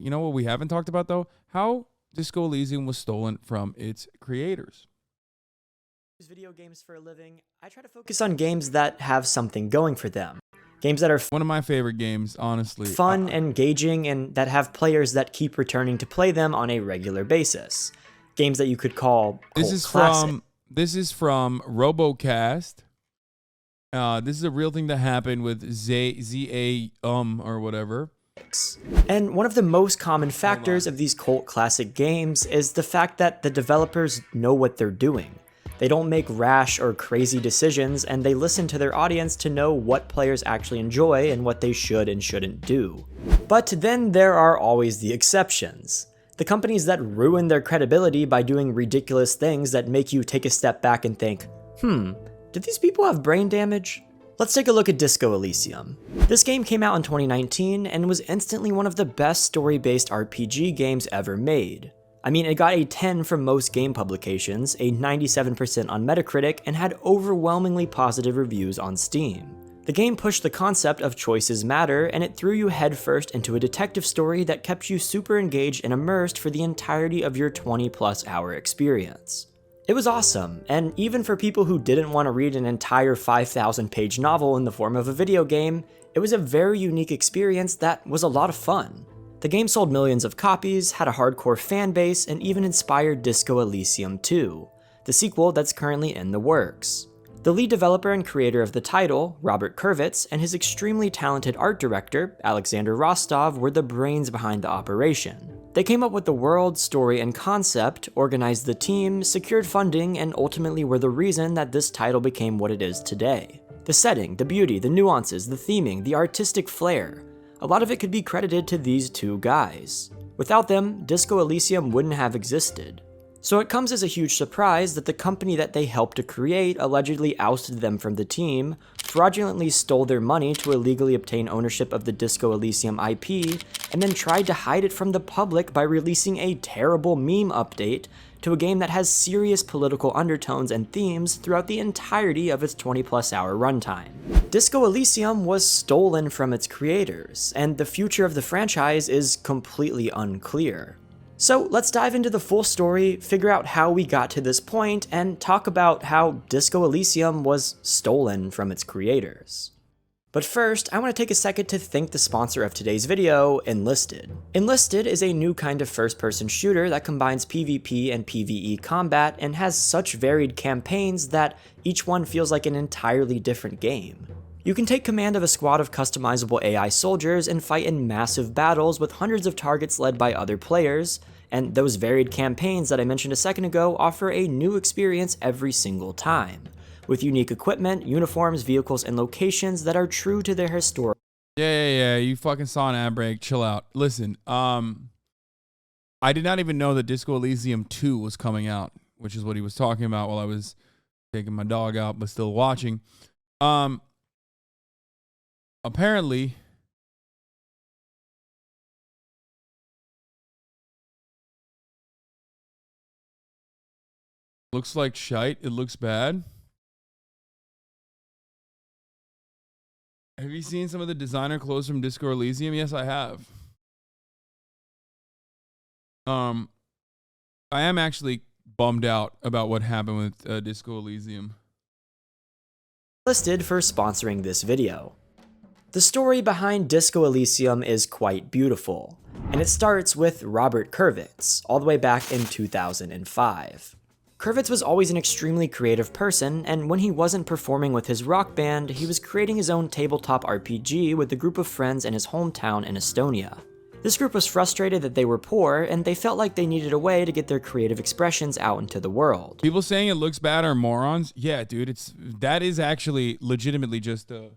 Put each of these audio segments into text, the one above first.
You know what we haven't talked about though? How Disco Elysium was stolen from its creators. Video games for a living, I try to focus on games that have something going for them. Games that are One of my favorite games, honestly. fun, engaging, and that have players that keep returning to play them on a regular basis. Games that you could call cult classic. This is from Robocast. This is a real thing that happened with ZA or whatever. And one of the most common factors of these cult classic games is the fact that the developers know what they're doing. They don't make rash or crazy decisions, and they listen to their audience to know what players actually enjoy and what they should and shouldn't do. But then there are always the exceptions. The companies that ruin their credibility by doing ridiculous things that make you take a step back and think, did these people have brain damage? Let's take a look at Disco Elysium. This game came out in 2019 and was instantly one of the best story-based RPG games ever made. I mean, it got a 10 from most game publications, a 97% on Metacritic, and had overwhelmingly positive reviews on Steam. The game pushed the concept of choices matter, and it threw you headfirst into a detective story that kept you super engaged and immersed for the entirety of your 20+ hour experience. It was awesome, and even for people who didn't want to read an entire 5,000-page novel in the form of a video game, it was a very unique experience that was a lot of fun. The game sold millions of copies, had a hardcore fan base, and even inspired Disco Elysium 2, the sequel that's currently in the works. The lead developer and creator of the title, Robert Kurvitz, and his extremely talented art director, Alexander Rostov, were the brains behind the operation. They came up with the world, story, and concept, organized the team, secured funding, and ultimately were the reason that this title became what it is today. The setting, the beauty, the nuances, the theming, the artistic flair. A lot of it could be credited to these two guys. Without them, Disco Elysium wouldn't have existed. So it comes as a huge surprise that the company that they helped to create allegedly ousted them from the team, fraudulently stole their money to illegally obtain ownership of the Disco Elysium IP, and then tried to hide it from the public by releasing a terrible meme update to a game that has serious political undertones and themes throughout the entirety of its 20+ hour runtime. Disco Elysium was stolen from its creators, and the future of the franchise is completely unclear. So let's dive into the full story, figure out how we got to this point, and talk about how Disco Elysium was stolen from its creators. But first, I want to take a second to thank the sponsor of today's video, Enlisted. Enlisted is a new kind of first-person shooter that combines PvP and PvE combat and has such varied campaigns that each one feels like an entirely different game. You can take command of a squad of customizable AI soldiers and fight in massive battles with hundreds of targets led by other players, and those varied campaigns that I mentioned a second ago offer a new experience every single time, with unique equipment, uniforms, vehicles, and locations that are true to their historic. Yeah. You fucking saw an ad break. Chill out. Listen, I did not even know that Disco Elysium 2 was coming out, which is what he was talking about while I was taking my dog out, but still watching. Apparently, looks like shite. It looks bad. Have you seen some of the designer clothes from Disco Elysium? Yes, I have. I am actually bummed out about what happened with Disco Elysium. Listed for sponsoring this video. The story behind Disco Elysium is quite beautiful, and it starts with Robert Kurvitz, all the way back in 2005. Kurvitz was always an extremely creative person, and when he wasn't performing with his rock band, he was creating his own tabletop RPG with a group of friends in his hometown in Estonia. This group was frustrated that they were poor, and they felt like they needed a way to get their creative expressions out into the world. People saying it looks bad are morons? Yeah, dude, that is actually legitimately just a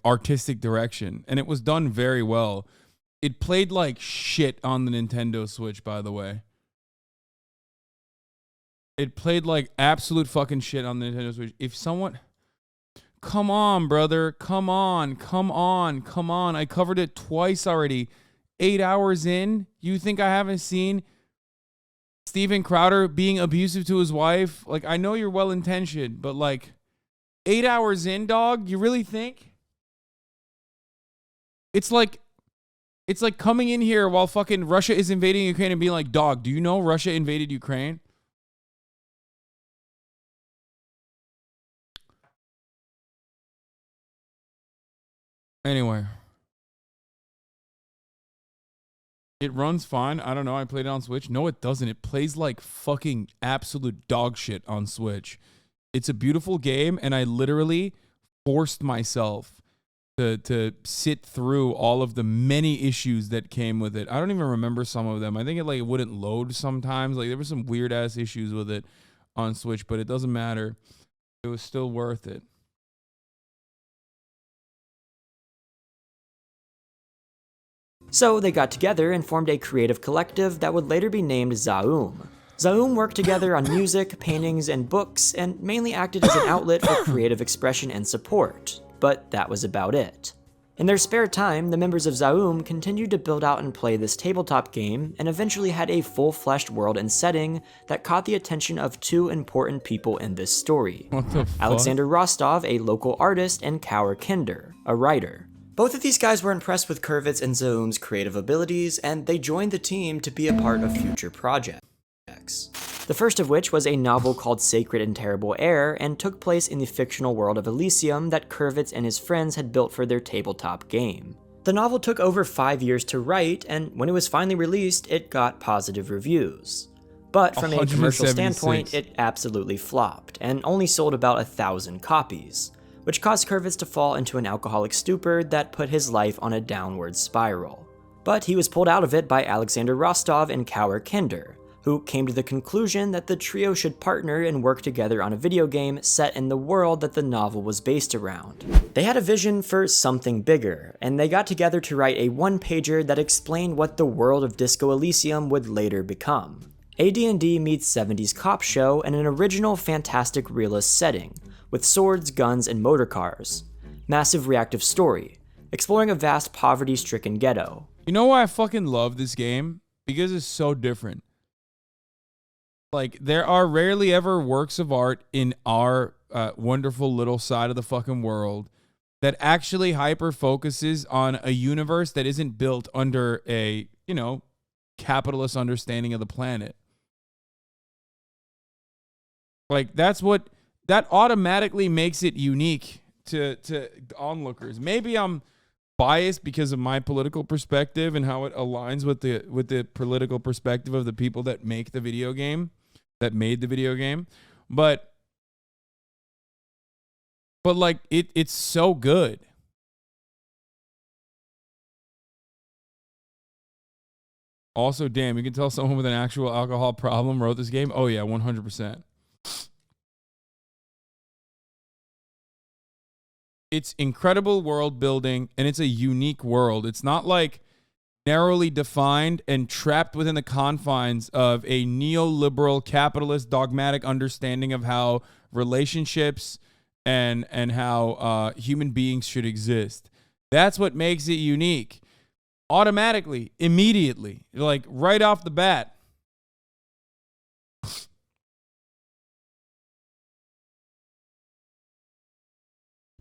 artistic direction, and it was done very well. It played like shit on the Nintendo Switch, by the way. It played like absolute fucking shit on the Nintendo Switch. If someone... Come on, brother. Come on. I covered it twice already. 8 hours in? You think I haven't seen Steven Crowder being abusive to his wife? Like, I know you're well-intentioned, but 8 hours in, dog? You really think? It's like It's like coming in here while fucking Russia is invading Ukraine and being like, dog, do you know Russia invaded Ukraine? Anyway. It runs fine. I don't know. I played it on Switch. No, it doesn't. It plays like fucking absolute dog shit on Switch. It's a beautiful game, and I literally forced myself to sit through all of the many issues that came with it. I don't even remember some of them. I think it wouldn't load sometimes. Like there were some weird ass issues with it on Switch, but it doesn't matter. It was still worth it. So they got together and formed a creative collective that would later be named Zaum. Zaum worked together on music, paintings, and books, and mainly acted as an outlet for creative expression and support, but that was about it. In their spare time, the members of Zaum continued to build out and play this tabletop game, and eventually had a full-fleshed world and setting that caught the attention of two important people in this story. What the fuck? Alexander Rostov, a local artist, and Kaur Kinder, a writer. Both of these guys were impressed with Kurvitz and Zaum's creative abilities, and they joined the team to be a part of future projects. The first of which was a novel called Sacred and Terrible Air, and took place in the fictional world of Elysium that Kurvitz and his friends had built for their tabletop game. The novel took over 5 years to write, and when it was finally released, it got positive reviews. But from a commercial standpoint, it absolutely flopped, and only sold about 1,000 copies, which caused Kurvitz to fall into an alcoholic stupor that put his life on a downward spiral. But he was pulled out of it by Alexander Rostov and Kaur Kinder, who came to the conclusion that the trio should partner and work together on a video game set in the world that the novel was based around. They had a vision for something bigger, and they got together to write a one-pager that explained what the world of Disco Elysium would later become. AD&D meets 70s cop show in an original fantastic realist setting, with swords, guns, and motor cars. Massive reactive story, exploring a vast poverty-stricken ghetto. You know why I fucking love this game? Because it's so different. Like, there are rarely ever works of art in our wonderful little side of the fucking world that actually hyper-focuses on a universe that isn't built under a, capitalist understanding of the planet. Like, that automatically makes it unique to onlookers. Maybe I'm biased because of my political perspective and how it aligns with the political perspective of the people that make the video game, that made the video game. But like it's so good. Also, damn, you can tell someone with an actual alcohol problem wrote this game. Oh yeah, 100%. It's incredible world building, and it's a unique world. It's not like narrowly defined and trapped within the confines of a neoliberal capitalist dogmatic understanding of how relationships and how human beings should exist. That's what makes it unique. Automatically, immediately, like right off the bat.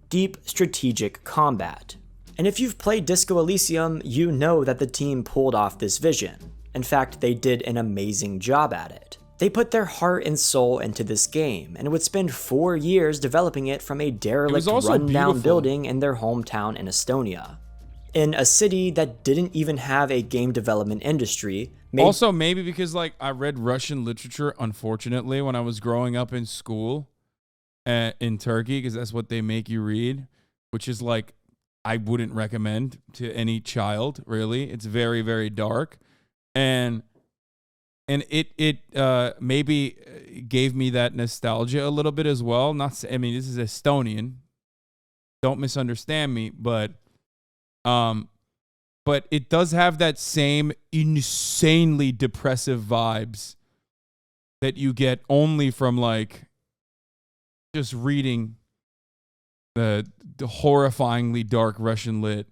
Deep strategic combat. And if you've played Disco Elysium, you know that the team pulled off this vision. In fact, they did an amazing job at it. They put their heart and soul into this game, and would spend 4 years developing it from a derelict, run-down building in their hometown in Estonia. In a city that didn't even have a game development industry. Also, maybe because I read Russian literature, unfortunately, when I was growing up in school in Turkey, because that's what they make you read, which is I wouldn't recommend to any child, really. It's very, very dark. And it maybe gave me that nostalgia a little bit as well. This is Estonian. Don't misunderstand me, but it does have that same insanely depressive vibes that you get only from just reading the horrifyingly dark Russian lit.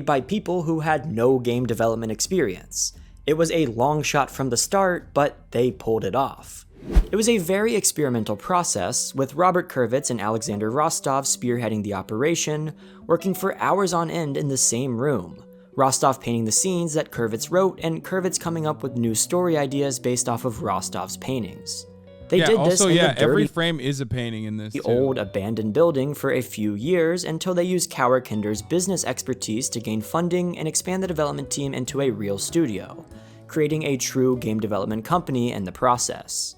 By people who had no game development experience. It was a long shot from the start, but they pulled it off. It was a very experimental process, with Robert Kurvitz and Alexander Rostov spearheading the operation, working for hours on end in the same room. Rostov painting the scenes that Kurvitz wrote, and Kurvitz coming up with new story ideas based off of Rostov's paintings. They did this in the dirty, every frame is a painting in this too. Old abandoned building for a few years until they used Kauer Kinder's business expertise to gain funding and expand the development team into a real studio, creating a true game development company in the process.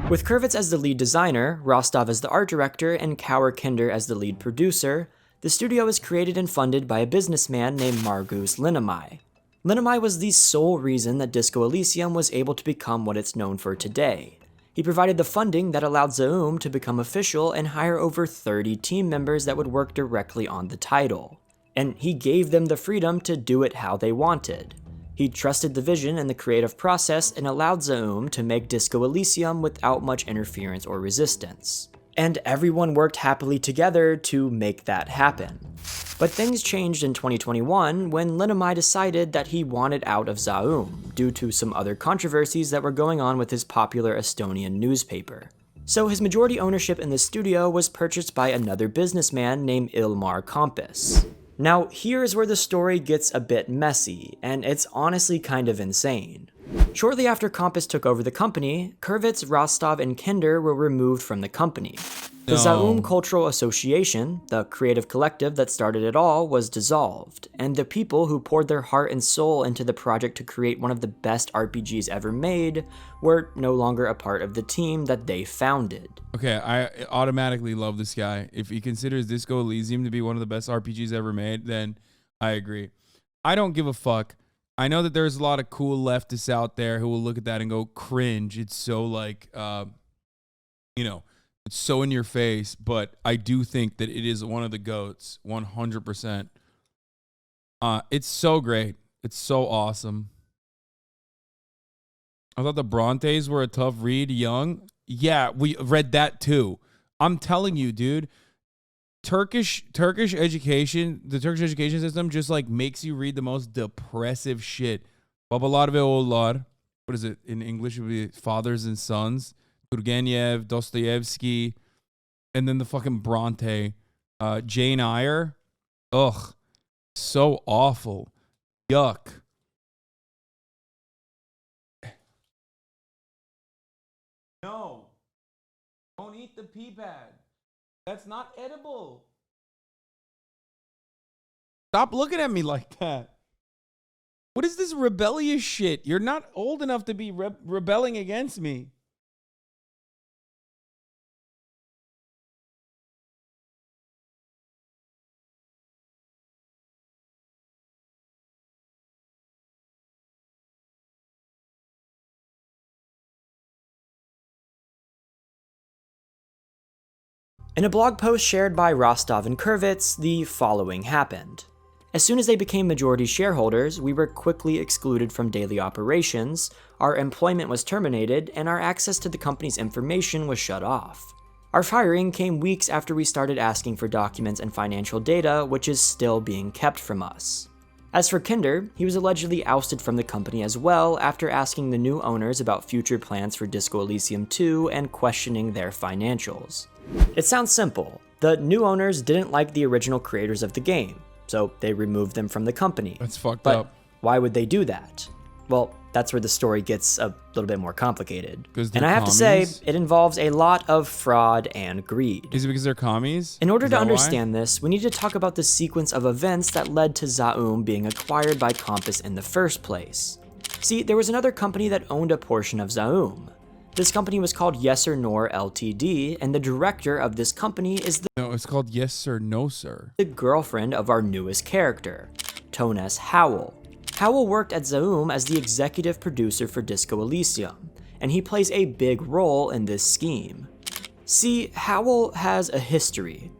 With Kurvitz as the lead designer, Rostov as the art director, and Kauer Kinder as the lead producer, the studio was created and funded by a businessman named Margus Linnamai. Linnamai was the sole reason that Disco Elysium was able to become what it's known for today. He provided the funding that allowed Zaum to become official and hire over 30 team members that would work directly on the title. And he gave them the freedom to do it how they wanted. He trusted the vision and the creative process and allowed Zaum to make Disco Elysium without much interference or resistance. And everyone worked happily together to make that happen. But things changed in 2021 when Linnamai decided that he wanted out of Zaum due to some other controversies that were going on with his popular Estonian newspaper. So his majority ownership in the studio was purchased by another businessman named Ilmar Kompis. Now here's where the story gets a bit messy, and it's honestly kind of insane. Shortly after Kompis took over the company, Kurvitz, Rostov, and Kinder were removed from the company. The Zaum Cultural Association, the creative collective that started it all, was dissolved, and the people who poured their heart and soul into the project to create one of the best RPGs ever made were no longer a part of the team that they founded. Okay, I automatically love this guy. If he considers Disco Elysium to be one of the best RPGs ever made, then I agree. I don't give a fuck. I know that there's a lot of cool leftists out there who will look at that and go, cringe. It's so like, it's so in your face, but I do think that it is one of the GOATs, 100%. It's so great. It's so awesome. I thought the Brontes were a tough read, young. Yeah, we read that too. I'm telling you, dude. Turkish education, the Turkish education system just like makes you read the most depressive shit. Babalar ve oğullar. What is it in English? It would be fathers and sons. Turgenev, Dostoevsky, and then the fucking Bronte, Jane Eyre. Ugh, so awful. Yuck. No, don't eat the pea pad. That's not edible. Stop looking at me like that. What is this rebellious shit? You're not old enough to be rebelling against me. In a blog post shared by Rostov and Kurvitz, the following happened. As soon as they became majority shareholders, we were quickly excluded from daily operations, our employment was terminated, and our access to the company's information was shut off. Our firing came weeks after we started asking for documents and financial data, which is still being kept from us. As for Kinder, he was allegedly ousted from the company as well after asking the new owners about future plans for Disco Elysium 2 and questioning their financials. It sounds simple. The new owners didn't like the original creators of the game, so they removed them from the company. That's fucked up. Why would they do that? Well, that's where the story gets a little bit more complicated. And I have to say, it involves a lot of fraud and greed. Is it because they're commies? In order to understand this, we need to talk about the sequence of events that led to Zaum being acquired by Kompis in the first place. See, there was another company that owned a portion of Zaum. This company was called Yes or No Ltd, and the director of this company is No, it's called Yes Sir, No Sir. The girlfriend of our newest character, Tones Howell. Howell worked at Zaum as the executive producer for Disco Elysium, and he plays a big role in this scheme. See, Howell has a history.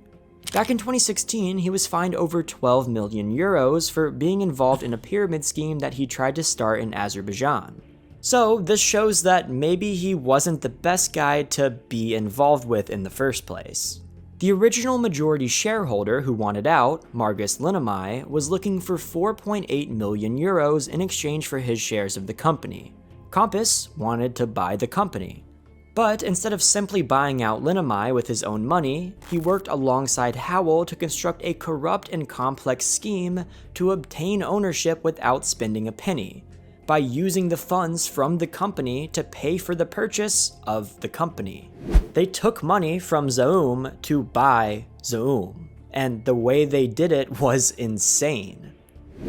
Back in 2016, he was fined over 12 million euros for being involved in a pyramid scheme that he tried to start in Azerbaijan. So this shows that maybe he wasn't the best guy to be involved with in the first place. The original majority shareholder who wanted out, Margus Linnamai, was looking for 4.8 million euros in exchange for his shares of the company. Kompis wanted to buy the company. But instead of simply buying out Linamai with his own money, he worked alongside Howell to construct a corrupt and complex scheme to obtain ownership without spending a penny, by using the funds from the company to pay for the purchase of the company. They took money from Zaum to buy Zaum, and the way they did it was insane.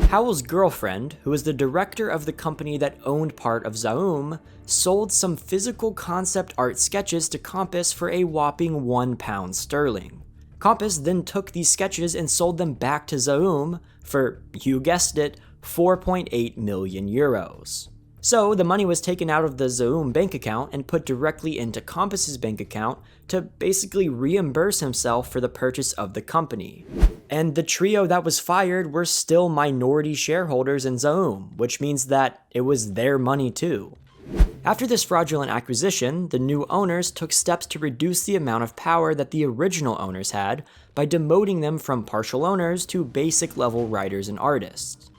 Howell's girlfriend, who was the director of the company that owned part of Zaum, sold some physical concept art sketches to Compass for a whopping £1. Compass then took these sketches and sold them back to Zaum for, you guessed it, 4.8 million euros. So the money was taken out of the Zaum bank account and put directly into Compass's bank account to basically reimburse himself for the purchase of the company. And the trio that was fired were still minority shareholders in Zaum, which means that it was their money too. After this fraudulent acquisition, the new owners took steps to reduce the amount of power that the original owners had by demoting them from partial owners to basic level writers and artists.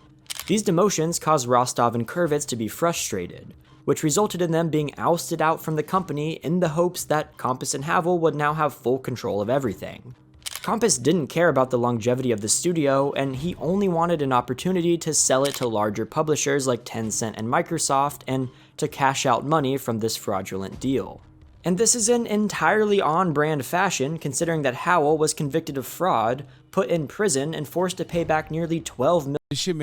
These demotions caused Rostov and Kurvitz to be frustrated, which resulted in them being ousted out from the company in the hopes that Compass and Havel would now have full control of everything. Compass didn't care about the longevity of the studio, and he only wanted an opportunity to sell it to larger publishers like Tencent and Microsoft and to cash out money from this fraudulent deal. And this is in entirely on-brand fashion, considering that Howell was convicted of fraud, put in prison, and forced to pay back nearly $12 million. This shit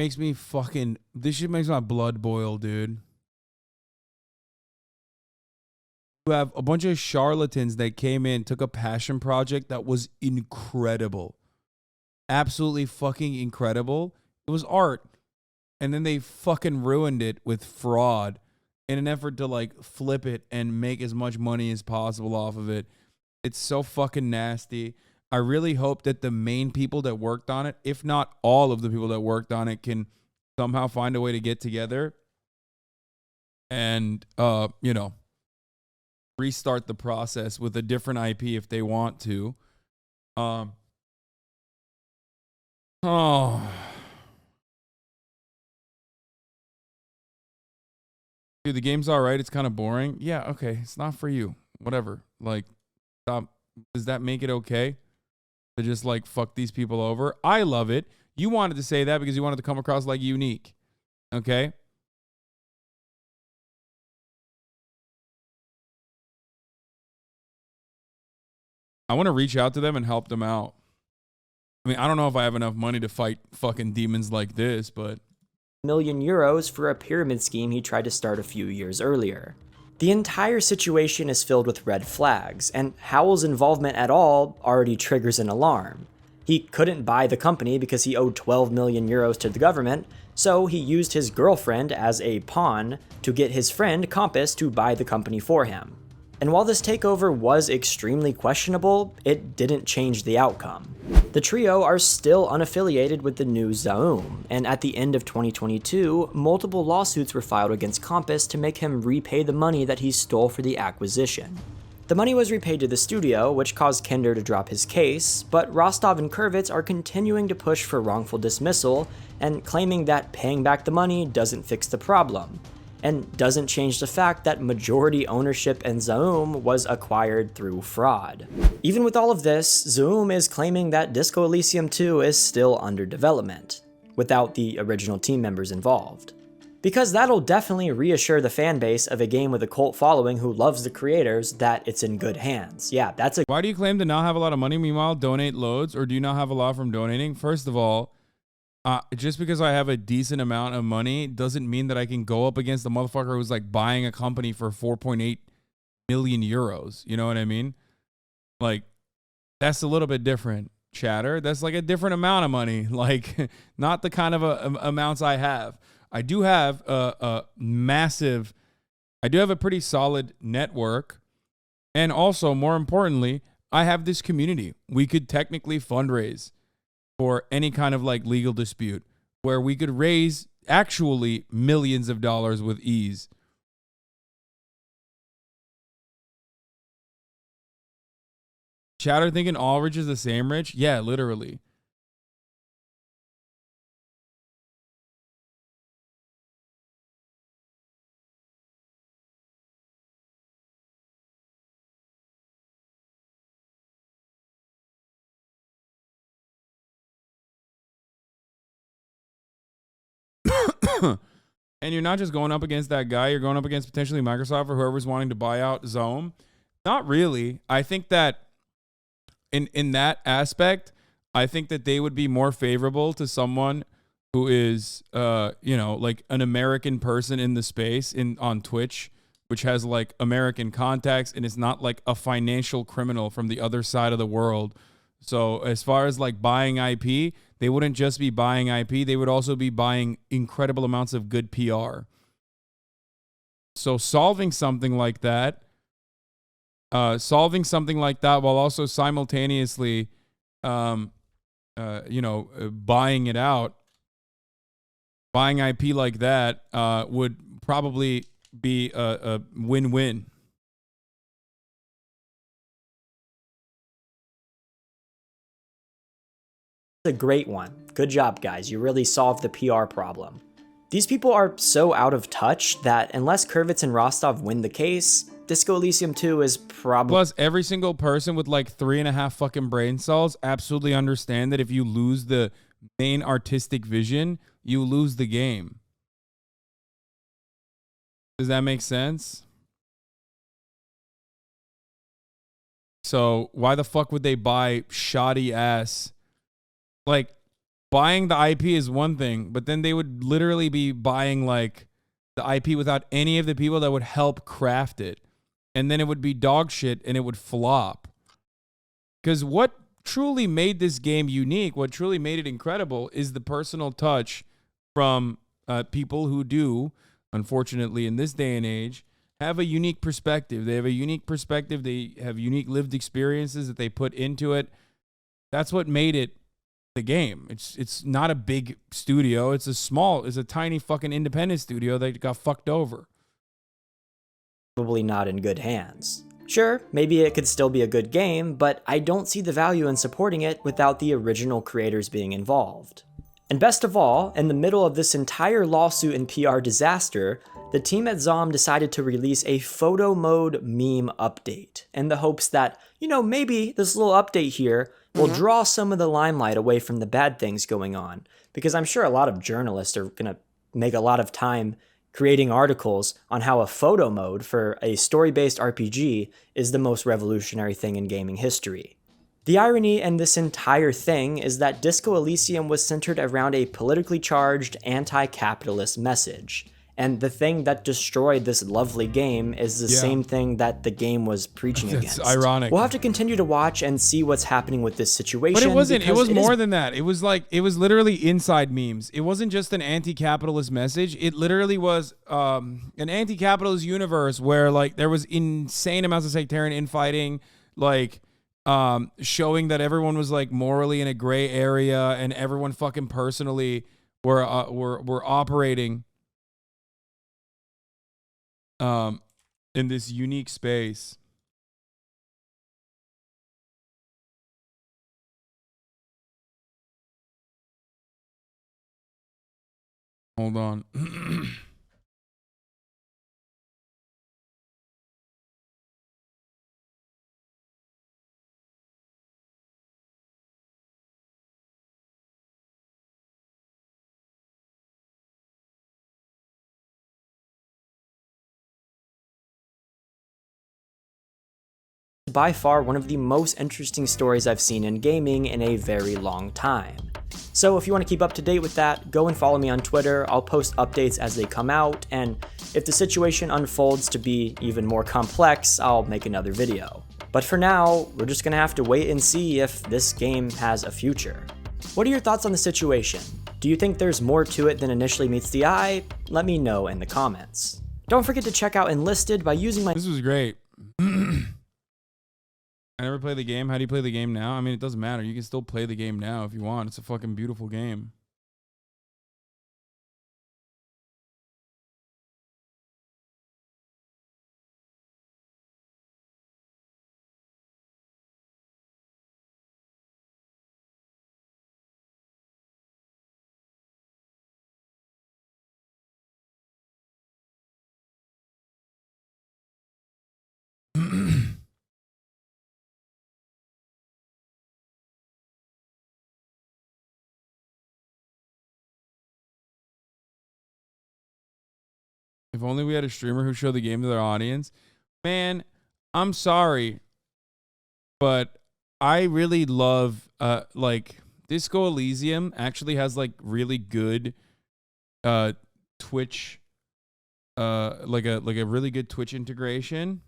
makes my blood boil, dude. You have a bunch of charlatans that came in, took a passion project that was incredible. Absolutely fucking incredible. It was art. And then they fucking ruined it with fraud in an effort to like flip it and make as much money as possible off of it. It's so fucking nasty. I really hope that the main people that worked on it, if not all of the people that worked on it, can somehow find a way to get together and, restart the process with a different IP if they want to. Dude, the game's all right. It's kind of boring. Yeah, okay. It's not for you. Whatever. Like, stop. Does that make it okay to just like fuck these people over? I love it. You wanted to say that because you wanted to come across like unique. Okay? I want to reach out to them and help them out. I mean, I don't know if I have enough money to fight fucking demons like this, but million euros for a pyramid scheme he tried to start a few years earlier. The entire situation is filled with red flags, and Howell's involvement at all already triggers an alarm. He couldn't buy the company because he owed 12 million euros to the government, so he used his girlfriend as a pawn to get his friend Compass to buy the company for him. And while this takeover was extremely questionable, it didn't change the outcome. The trio are still unaffiliated with the new Zaum, and at the end of 2022, multiple lawsuits were filed against Compass to make him repay the money that he stole for the acquisition. The money was repaid to the studio, which caused Kender to drop his case, but Rostov and Kurvitz are continuing to push for wrongful dismissal and claiming that paying back the money doesn't fix the problem, and doesn't change the fact that majority ownership in Zaum was acquired through fraud. Even with all of this, Zaum is claiming that Disco Elysium 2 is still under development, without the original team members involved. Because that'll definitely reassure the fanbase of a game with a cult following who loves the creators that it's in good hands. Yeah, that's a— Why do you claim to not have a lot of money, meanwhile donate loads, or do you not have a lot from donating? First of all, just because I have a decent amount of money doesn't mean that I can go up against the motherfucker who's like buying a company for 4.8 million euros. You know what I mean? Like, that's a little bit different, chatter. That's like a different amount of money. Like, not the kind of amounts I have. I do have a pretty solid network. And also, more importantly, I have this community. We could technically fundraise for any kind of like legal dispute where we could raise actually millions of dollars with ease. Chatter thinking all rich is the same rich? Yeah, literally. And you're not just going up against that guy, you're going up against potentially Microsoft or whoever's wanting to buy out Zome. Not really. I think that in that aspect, I think that they would be more favorable to someone who is like an American person in the space on Twitch, which has like American contacts and is not like a financial criminal from the other side of the world. So as far as like buying IP, they wouldn't just be buying IP, they would also be buying incredible amounts of good PR. So solving something like that while also simultaneously buying it out, buying IP like that would probably be a win-win. A great one. Good job, guys. You really solved the PR problem. These people are so out of touch that unless Kurvitz and Rostov win the case, Disco Elysium 2 is probably... Plus, every single person with like 3.5 fucking brain cells absolutely understand that if you lose the main artistic vision, you lose the game. Does that make sense? So why the fuck would they buy shoddy ass? Like, buying the IP is one thing, but then they would literally be buying like the IP without any of the people that would help craft it. And then it would be dog shit and it would flop. Because what truly made this game unique, what truly made it incredible, is the personal touch from people who do, unfortunately in this day and age, have a unique perspective. They have a unique perspective. They have unique lived experiences that they put into it. That's what made it the game. It's not a big studio. It's a tiny fucking independent studio that got fucked over. Probably not in good hands. Sure, maybe it could still be a good game, but I don't see the value in supporting it without the original creators being involved. And best of all, in the middle of this entire lawsuit and PR disaster, the team at Zom decided to release a photo mode meme update in the hopes that, maybe this little update here will draw some of the limelight away from the bad things going on. Because I'm sure a lot of journalists are going to make a lot of time creating articles on how a photo mode for a story-based RPG is the most revolutionary thing in gaming history. The irony in this entire thing is that Disco Elysium was centered around a politically charged, anti-capitalist message. And the thing that destroyed this lovely game is the same thing that the game was preaching against. It's ironic. We'll have to continue to watch and see what's happening with this situation. But it wasn't. It was more than that. It was literally inside memes. It wasn't just an anti-capitalist message. It literally was an anti-capitalist universe where like there was insane amounts of sectarian infighting, like showing that everyone was like morally in a gray area and everyone fucking personally were operating in this unique space. Hold on. By far one of the most interesting stories I've seen in gaming in a very long time. So if you want to keep up to date with that, go and follow me on Twitter. I'll post updates as they come out, and if the situation unfolds to be even more complex, I'll make another video. But for now, we're just gonna have to wait and see if this game has a future. What are your thoughts on the situation? Do you think there's more to it than initially meets the eye? Let me know in the comments. Don't forget to check out Enlisted by using my... This was great. I never played the game. How do you play the game now? I mean, it doesn't matter. You can still play the game now if you want. It's a fucking beautiful game. If only we had a streamer who showed the game to their audience. Man, I'm sorry, but I really love like Disco Elysium actually has like really good Twitch like a really good Twitch integration.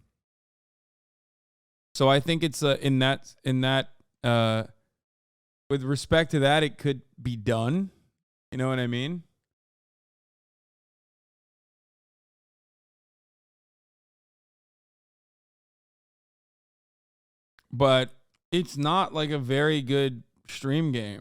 So I think it's in that with respect to that, it could be done. You know what I mean? But it's not like a very good stream game.